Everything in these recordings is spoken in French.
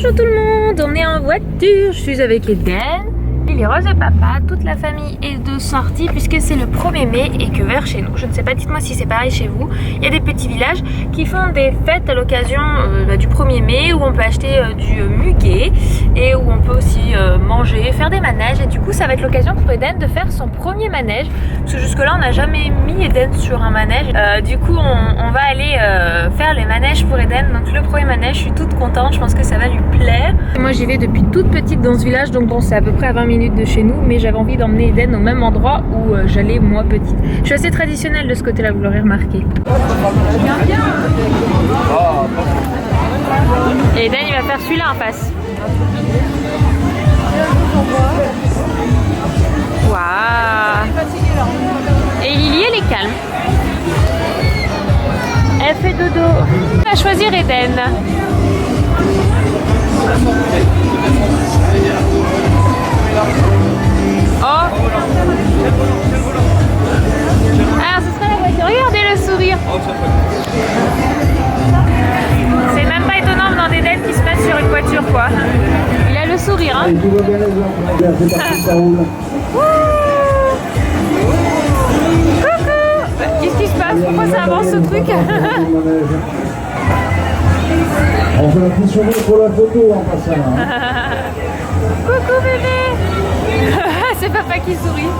Bonjour tout le monde, on est en voiture, je suis avec Eden, Lily Rose et papa, toute la famille est de sortie puisque c'est le 1er mai et que vers chez nous, je ne sais pas, dites-moi si c'est pareil chez vous, il y a des petits villages qui font des fêtes à l'occasion du 1er mai où on peut acheter du muguet et où on peut aussi manger, faire des manèges et du coup ça va être l'occasion pour Eden de faire son premier manège parce que jusque là on n'a jamais mis Eden sur un manège, du coup on va aller faire les manèges pour Eden, donc le premier manège, je suis toute contente, je pense que ça va lui plaire. Moi j'y vais depuis toute petite dans ce village donc bon c'est à peu près à 20 minutes de chez nous mais j'avais envie d'emmener Eden au même endroit où j'allais moi petite. Je suis assez traditionnelle de ce côté là, vous l'aurez remarqué. Et Eden il va faire celui-là en face. Waouh. Et Lily elle est calme. Elle fait dodo. On va choisir Eden. Oh. Ah, ce serait la voiture. Regardez le sourire. C'est même pas étonnant venant d'Eden qui se met sur une voiture quoi. Il a le sourire hein. Qu'est-ce qui se passe? Pourquoi ça avance ce truc? On fait la pression pour la photo en passant. Hein. Coucou bébé. C'est papa qui sourit.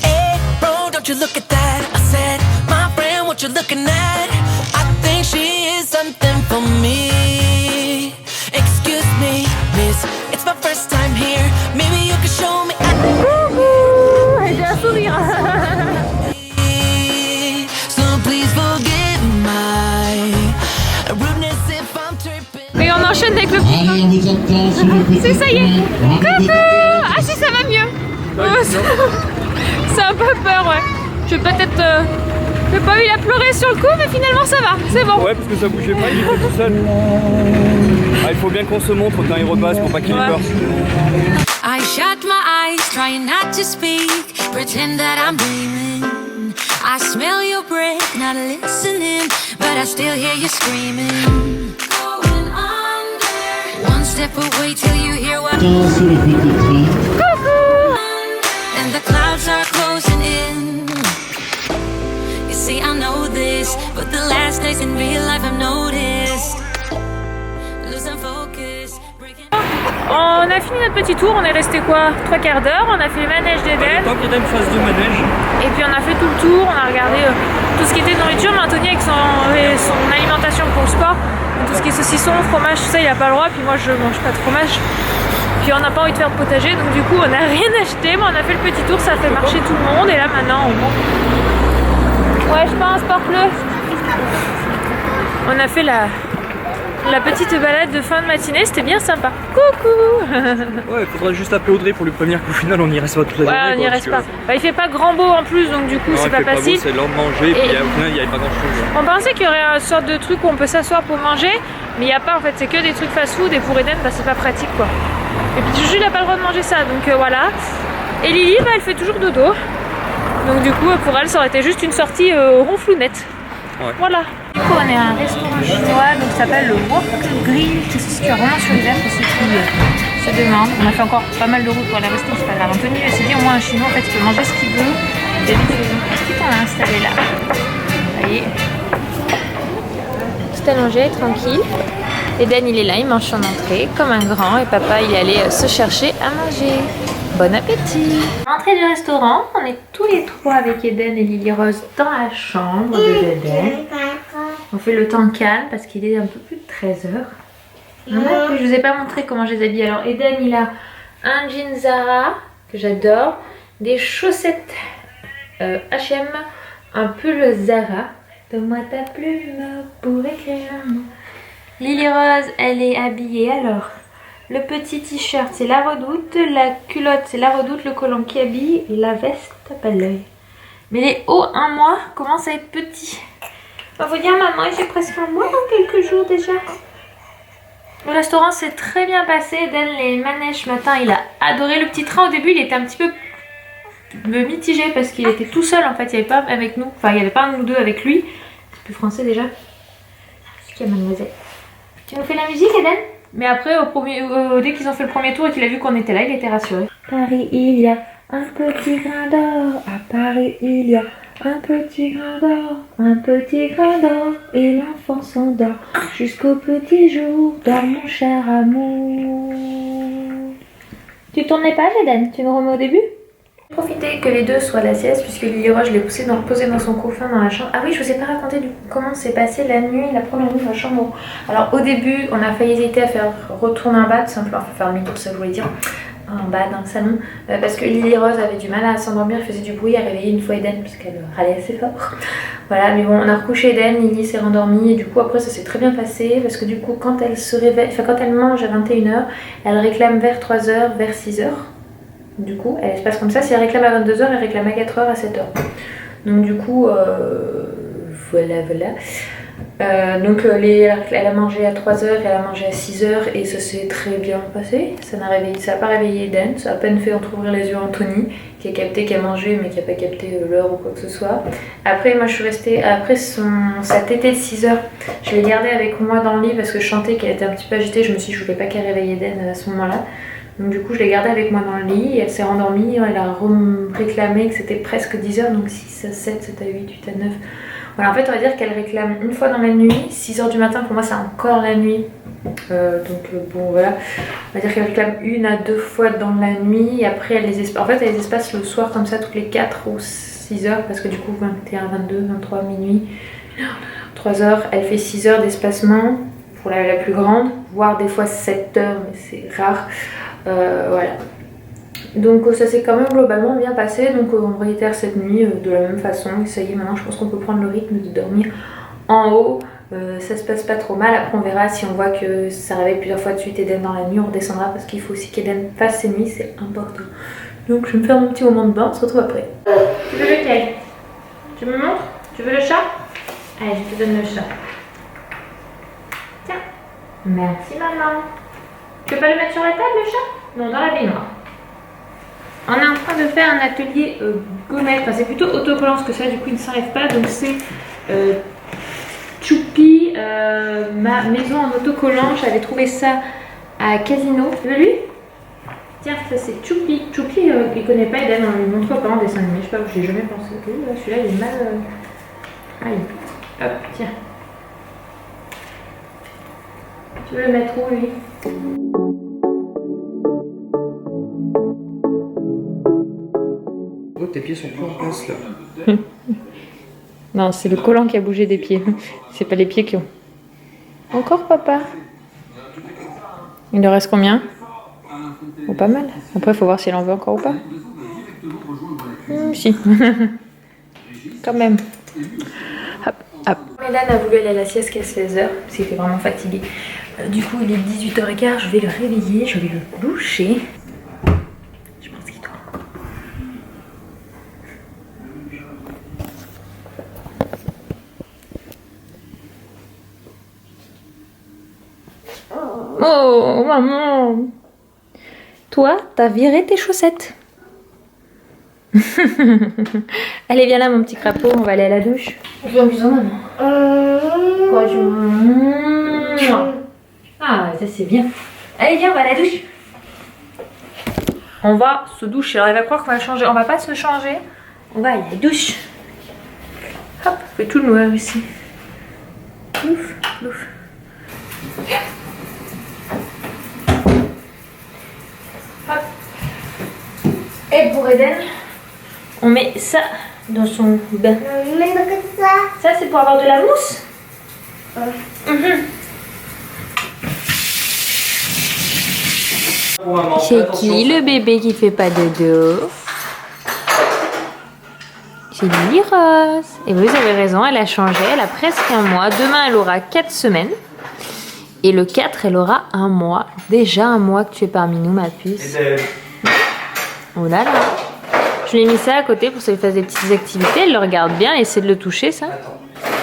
Hey bro, don't you look at that? I said, my friend, what you looking at? I think she is something for me. Excuse me, miss, it's my first time here. Maybe you can show me. Coucou. J'ai un sourire. So please forgive my rudeness if I'm tripping. Et on enchaîne avec le petit. C'est ça y est. Coucou. Ah si ça va mieux. C'est un peu peur ouais. Je vais peut-être j'ai pas eu la pleurer sur le coup mais finalement ça va, c'est bon. Ouais parce que ça bougeait pas, il était tout seul. Ah, il faut bien qu'on se montre quand il repasse pour pas qu'il ait peur. I shut my eyes, trying not to speak, pretend that I'm dreaming. I smell your breath, not listening, but I still hear you screaming. Going under. One step away till you hear what. And the clouds are closing in. You see, I know this, but the last days in real life I've noticed. Losing focus, breaking. On a fini notre petit tour, on est resté quoi 3 quarts d'heure, on a fait les manèges d'Eden. Tant qu'Eden fasse 2 manèges. Et puis on a fait tout le tour, on a regardé tout ce qui était nourriture, mais Anthony avec son alimentation pour le sport, donc tout ce qui est saucisson, fromage, tout ça il a pas le droit, puis moi je mange pas de fromage. Puis on n'a pas envie de faire de potager, donc du coup on n'a rien acheté, mais on a fait le petit tour, ça a fait marcher tout le monde, et là maintenant on... Ouais je pense, porte-le. On a fait la petite balade de fin de matinée, c'était bien sympa. Coucou. Ouais, il faudrait juste appeler Audrey pour lui prévenir qu'au final on n'y reste pas toute la journée. Ouais, on n'y reste pas. Bah, il fait pas grand beau en plus, donc du coup c'est pas facile. C'est l'heure de manger, et puis au final il n'y avait pas grand chose. On pensait qu'il y aurait une sorte de truc où on peut s'asseoir pour manger, mais il n'y a pas en fait, c'est que des trucs fast-food et pour Eden bah, c'est pas pratique quoi. Et puis Juju il n'a pas le droit de manger ça, donc voilà. Et Lily bah, elle fait toujours dodo, donc du coup pour elle ça aurait été juste une sortie ronflounette. Ouais. Voilà. Du coup on est à un restaurant chinois donc ça s'appelle le Wok Grill qui se situe vraiment sur les Alpes pour ceux qui se demandent. On a fait encore pas mal de route pour aller rester, c'est pas grave. Anthony s'est dit au moins un chinois en fait il peut manger ce qu'il veut. Il y a des petits qu'on a installé là. Vous voyez. Tout allongé, tranquille. Eden il est là, il mange son entrée comme un grand et papa il est allé se chercher à manger. Bon appétit! Entrée du restaurant, on est tous les trois avec Eden et Lily Rose dans la chambre de Eden. On fait le temps calme parce qu'il est un peu plus de 13 h. Je vous ai pas montré comment je les habille. Alors Eden il a un jean Zara que j'adore, des chaussettes H&M, un pull Zara. Donne-moi ta plume pour écrire un mot. Lily Rose elle est habillée alors. Le petit t-shirt c'est la Redoute, la culotte c'est la Redoute, le collant qui habille et la veste tape à l'œil. Mais les hauts 1 mois commencent à être petits. On va vous dire maman, j'ai presque un mois dans quelques jours déjà. Le restaurant s'est très bien passé. Eden, les manèges ce matin, il a adoré. Le petit train au début, il était un petit peu mitigé parce qu'il était tout seul en fait. Il n'y avait pas avec nous. Enfin, il n'y avait pas un ou deux avec lui. C'est plus français déjà. Qu'est-ce qu'il y a, mademoiselle? Tu nous fais la musique, Eden? Mais après, dès qu'ils ont fait le premier tour et qu'il a vu qu'on était là, il était rassuré. Paris, il y a un petit grain d'or. À Paris, il y a un petit grain d'or. Un petit grain d'or. Et l'enfant s'endort. Jusqu'au petit jour, dors mon cher amour. Tu tournes les pages, Eden? Tu nous remets au début? Profiter que les deux soient à la sieste, puisque Lily Rose, je l'ai posé dans son coffin dans la chambre. Ah oui, je vous ai pas raconté du coup comment s'est passée la première nuit dans la chambre. Alors au début, on a failli hésiter à faire retourner en bas, tout simplement, enfin faire demi-tour, ça je voulais dire, en bas dans le salon, parce que Lily Rose avait du mal à s'endormir, elle faisait du bruit, elle réveillait une fois Eden, parce qu'elle râlait assez fort. Voilà, mais bon, on a recouché Eden, Lily s'est rendormie, et du coup après ça s'est très bien passé, parce que du coup quand elle se réveille, enfin quand elle mange à 21h, elle réclame vers 3h, vers 6h. Du coup, elle se passe comme ça. Si elle réclame à 22h, elle réclame à 4h, à 7h. Donc du coup, voilà. Donc elle a mangé à 3h, elle a mangé à 6h et ça s'est très bien passé. Ça n'a pas réveillé Eden, ça a à peine fait entrouvrir les yeux Anthony, qui a capté qu'elle mangeait mais qui n'a pas capté l'heure ou quoi que ce soit. Après, moi je suis restée, après sa tétée de 6h, je l'ai gardée avec moi dans le lit parce que je sentais qu'elle était un petit peu agitée. Je me suis dit, je voulais pas qu'elle réveille Eden à ce moment-là. Donc du coup je l'ai gardée avec moi dans le lit, elle s'est rendormie, elle a réclamé que c'était presque 10h, donc 6 à 7, 7 à 8, 8 à 9. Voilà, en fait on va dire qu'elle réclame une fois dans la nuit, 6h du matin pour moi c'est encore la nuit. Bon voilà, on va dire qu'elle réclame 1 à 2 fois dans la nuit, et après elle les espace, en fait elle les espace le soir comme ça toutes les 4 ou 6h, parce que du coup 21, 22, 23, minuit, 3h, elle fait 6h d'espacement pour la plus grande, voire des fois 7h, mais c'est rare. Voilà, donc ça s'est quand même globalement bien passé, donc on réitère cette nuit de la même façon, et ça y est, maintenant je pense qu'on peut prendre le rythme de dormir en haut. Ça se passe pas trop mal. Après on verra si on voit que ça réveille plusieurs fois de suite Eden dans la nuit, on redescendra parce qu'il faut aussi qu'Eden fasse ses nuits, c'est important. Donc je vais me faire mon petit moment de bain, on se retrouve après. Tu veux lequel? Tu me montres? Tu veux le chat? Allez, je te donne le chat. Tiens, merci maman. Tu veux pas le mettre sur la table, le chat? Non, dans la baignoire. On est en train de faire un atelier gommette. Enfin, c'est plutôt autocollant parce que ça, du coup, il ne s'enlève pas. Donc, c'est Choupi, ma maison en autocollant. J'avais trouvé ça à Casino. Tu veux lui? Tiens, ça c'est Choupi. Choupi, il connaît pas Eden, on lui montre pas en dessin animé. Je sais pas, j'ai jamais pensé. Celui-là, il est mal. Allez, hop, tiens. Tu veux le mettre où, lui? Oh, tes pieds sont plus en place là. Non, c'est le collant qui a bougé des pieds. C'est pas les pieds qui ont. Encore, papa? Il en reste combien? Oh, pas mal. Après, il faut voir si elle en veut encore ou pas. Si. Quand même. Hop, hop. Mélan a voulu aller à la sieste qu'à 16h, parce qu'il était vraiment fatigué. Du coup, il est 18h15, je vais le réveiller, je vais le doucher. Je pense qu'il dort. Oh, maman! Toi, t'as viré tes chaussettes. Allez, viens là, mon petit crapaud, on va aller à la douche. Viens, bisous, maman. Ah, ça c'est bien. Allez, viens, on va à la douche. On va se doucher. Alors, elle va croire qu'on va changer. On va pas se changer. On va aller à la douche. Hop, fait tout noir ici. Ouf, ouf. Hop. Et pour Eden, on met ça dans son bain. Ça, c'est pour avoir de la mousse. C'est qui le bébé qui fait pas de dos? C'est Lily Rose. Et vous avez raison, elle a changé, elle a presque un mois. Demain, elle aura 4 semaines. Et le 4, elle aura un mois. Déjà un mois que tu es parmi nous, ma puce. Oh là là. Je lui ai mis ça à côté pour qu'elle fasse des petites activités. Elle le regarde bien, elle essaie de le toucher, ça.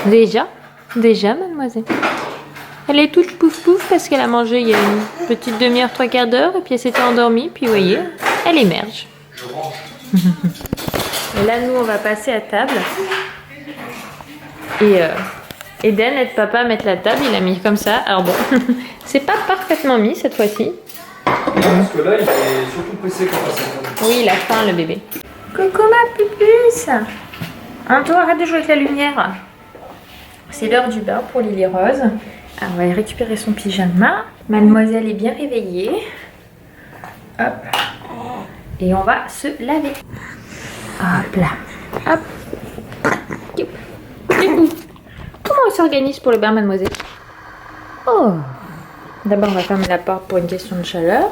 Déjà, mademoiselle. Elle est toute pouf pouf parce qu'elle a mangé il y a une petite demi-heure, 3/4 d'heure et puis elle s'était endormie. Puis vous voyez, elle émerge. Et là, nous, on va passer à table. Et Eden aide papa à mettre la table. Il a mis comme ça. Alors bon, c'est pas parfaitement mis cette fois-ci. Parce que là, il est surtout pressé quand on passe. Oui, il a faim le bébé. Coucou ma pupuce. Anto, arrête de jouer avec la lumière. C'est l'heure du bain pour Lily Rose. Alors, on va aller récupérer son pyjama. Mademoiselle est bien réveillée. Hop. Et on va se laver. Hop là. Hop. Comment on s'organise pour le bain, mademoiselle? Oh. D'abord, on va fermer la porte pour une question de chaleur.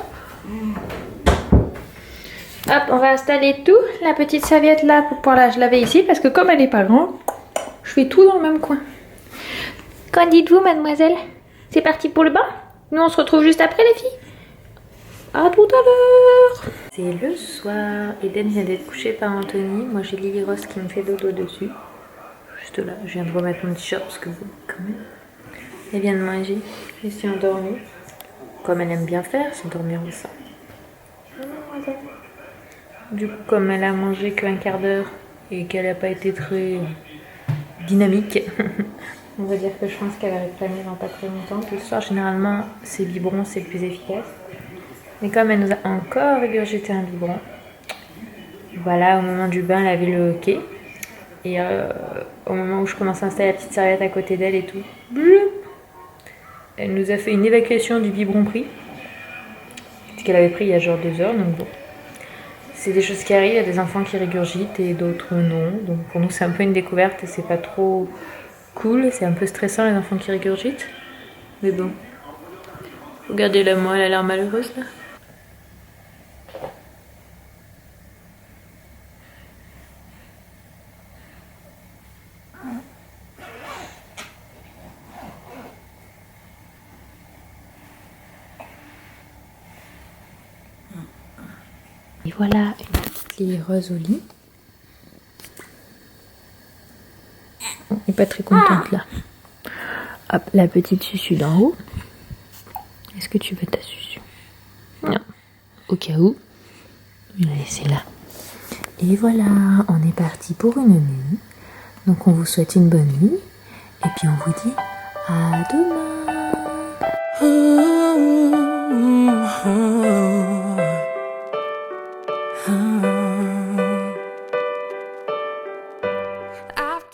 Hop, on va installer tout. La petite serviette là pour pouvoir la laver ici. Parce que comme elle n'est pas grande, je fais tout dans le même coin. Qu'en dites-vous, mademoiselle? C'est parti pour le bain? Nous, on se retrouve juste après, les filles. À tout à l'heure. C'est le soir. Eden vient d'être couchée par Anthony. Moi, j'ai Lily Rose qui me fait dodo dessus. Juste là. Je viens de remettre mon t-shirt parce que quand même. Elle vient de manger. Elle s'est endormie. Comme elle aime bien faire, s'endormir au sein. Du coup, comme elle a mangé qu'un quart d'heure et qu'elle n'a pas été très dynamique, on va dire que je pense qu'elle va réclamer dans pas très longtemps. Le soir, généralement, c'est biberon, c'est le plus efficace. Mais comme elle nous a encore régurgité un biberon, voilà, au moment du bain, elle avait le hockey. Et au moment où je commence à installer la petite serviette à côté d'elle et tout, elle nous a fait une évacuation du biberon pris. Ce qu'elle avait pris il y a genre 2 heures, donc bon. C'est des choses qui arrivent, il y a des enfants qui régurgitent et d'autres non. Donc pour nous, c'est un peu une découverte et c'est pas trop cool. C'est un peu stressant, les enfants qui régurgitent. Mais bon. Regardez-la, moi, elle a l'air malheureuse là. Et voilà une petite Lily Rose au lit. Elle n'est pas très contente là. Hop, la petite susu d'en haut. Est-ce que tu veux ta susu? Non. Au cas où, je vais la laisser là. Et voilà, on est parti pour une nuit. Donc on vous souhaite une bonne nuit. Et puis on vous dit à demain.